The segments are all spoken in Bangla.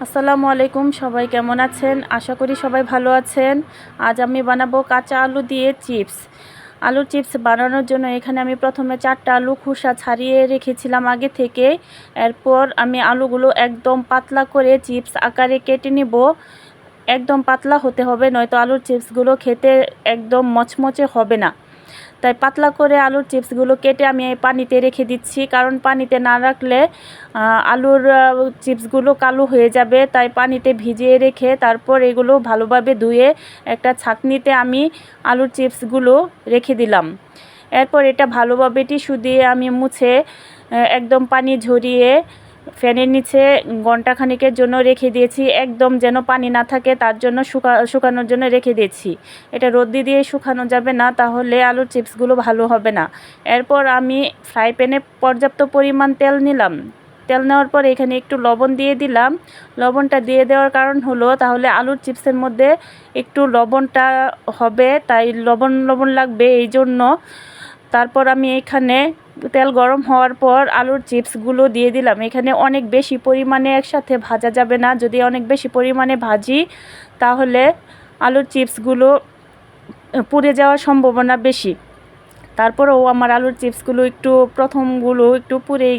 আসসালামু আলাইকুম, সবাই কেমন আছেন? আশা করি সবাই ভালো আছেন। আজ আমি বানাবো কাঁচা আলু দিয়ে চিপস। আলুর চিপস বানানোর জন্য এখানে আমি প্রথমে 4টা আলু খোসা ছাড়িয়ে রেখেছিলাম আগে থেকে। এরপর আমি আলুগুলো একদম পাতলা করে চিপস আকারে কেটে নিব। একদম পাতলা হতে হবে, নয়তো আলুর চিপসগুলো খেতে একদম মচমচে হবে না। তাই পাতলা করে আলুর চিপসগুলো কেটে আমি পানিতে রেখে দিচ্ছি, কারণ পানিতে না রাখলে আলুর চিপসগুলো কালো হয়ে যাবে। তাই পানিতে ভিজিয়ে রেখে তারপর এগুলো ভালোভাবে ধুয়ে একটা ছাঁকনিতে আমি আলুর চিপসগুলো রেখে দিলাম। এরপর এটা ভালোভাবে টিস্যু দিয়ে আমি মুছে একদম পানি ঝরিয়ে ফ্যানের নিচে ঘন্টাখানিকের জন্য রেখে দিয়েছি। একদম যেন পানি না থাকে তার জন্য শুকানোর জন্য রেখে দিয়েছি। এটা রোদ্রে দিয়ে শুকানো যাবে না, তাহলে আলুর চিপসগুলো ভালো হবে না। এরপর আমি ফ্রাই প্যানে পর্যাপ্ত পরিমাণ তেল নিলাম। তেল নেওয়ার পর এখানে একটু লবণ দিয়ে দিলাম। লবণটা দিয়ে দেওয়ার কারণ হলো তাহলে আলুর চিপসের মধ্যে একটু লবণটা হবে, তাই লবণ লবণ লাগবে এই জন্য। তারপর আমি এখানে তেল গরম হওয়ার পর আলুর চিপসগুলো দিয়ে দিলাম। এখানে অনেক বেশি পরিমাণে একসাথে ভাজা যাবে না। যদি অনেক বেশি পরিমাণে ভাজি তাহলে আলুর চিপসগুলো পুড়ে যাওয়ার সম্ভাবনা বেশি। তারপরেও আমার আলুর চিপসগুলো প্রথমগুলো একটু পুড়ে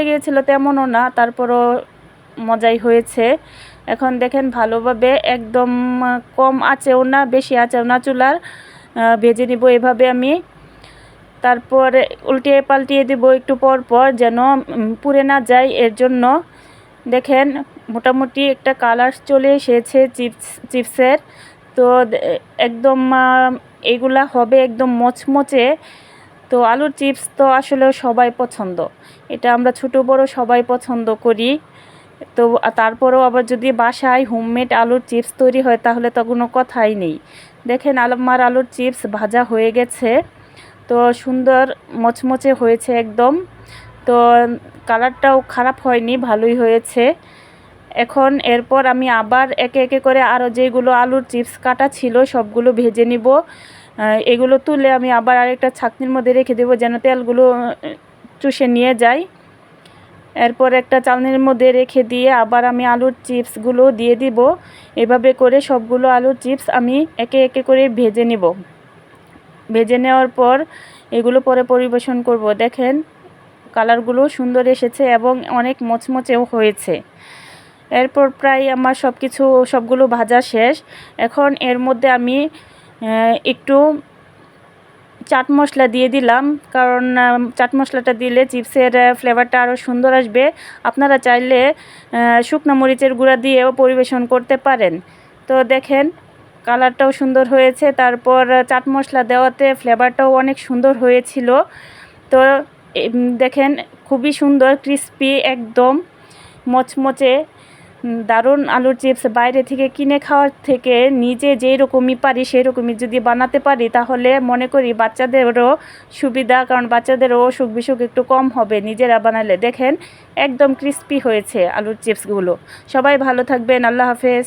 গিয়েছিল তেমনও না, তারপরও মজাই হয়েছে। এখন দেখেন ভালোভাবে একদম কম আঁচেও না বেশি আঁচেও না চুলার ভেজে নিব এভাবে আমি। তারপর উল্টিয়ে পাল্টিয়ে দেব একটু পর পর, যেন পুড়ে না যায়। এর জন্য দেখেন মোটামুটি একটা কালার চলে এসেছে চিপসের। তো একদম এগুলা হবে একদম মচমচে। তো আলুর চিপস তো আসলে সবাই পছন্দ, এটা আমরা ছোট বড় সবাই পছন্দ করি। তো তারপরেও আবার যদি বাসায় হোমমেড আলুর চিপস তৈরি হয় তাহলে তো কোনো কথাই নেই। দেখেন আমার আলুর চিপস ভাজা হয়ে গেছে, তো সুন্দর মচমচে হয়েছে একদম। তো কালারটাও খারাপ হয়নি, ভালোই হয়েছে। এখন এরপর আমি আবার একে একে করে আরও যেগুলো আলুর চিপস কাটা ছিল সবগুলো ভেজে নিব। এগুলো তুলে আমি আবার আরেকটা ছাঁকনির মধ্যে রেখে দেবো, যেন তেলগুলো চুষে নিয়ে যায়। এরপর একটা চালনির মধ্যে রেখে দিয়ে আবার আমি আলুর চিপসগুলো দিয়ে দিব। এভাবে করে সবগুলো আলুর চিপস আমি একে একে করে ভেজে নিব। ভেজে নেওয়ার পর এগুলো পরে পরিবেশন করব। দেখেন কালারগুলো সুন্দর এসেছে এবং অনেক মচমচেও হয়েছে। এরপর প্রায় আমার সবগুলো ভাজা শেষ। এখন এর মধ্যে আমি একটু চাট মশলা দিয়ে দিলাম, কারণ চাট মশলাটা দিলে চিপসের ফ্লেভারটা আরও সুন্দর আসবে। আপনারা চাইলে শুকনো মরিচের গুঁড়া দিয়েও পরিবেশন করতে পারেন। তো দেখেন কালারটাও সুন্দর হয়েছে, তারপর চাট মশলা দেওয়াতে ফ্লেভারটাও অনেক সুন্দর হয়েছিল। তো দেখেন খুবই সুন্দর ক্রিস্পি, একদম মচমচে দারুণ আলুর চিপস। বাইরে থেকে কিনে খাওয়ার থেকে নিজে যেই রকমই পারি সেই রকমই যদি বানাতে পারি তাহলে মনে করি বাচ্চাদেরও সুবিধা, কারণ বাচ্চাদেরও অসুখ বিসুখ একটু কম হবে নিজেরা বানালে। দেখেন একদম ক্রিস্পি হয়েছে আলুর চিপসগুলো। সবাই ভালো থাকবেন, আল্লাহ হাফেজ।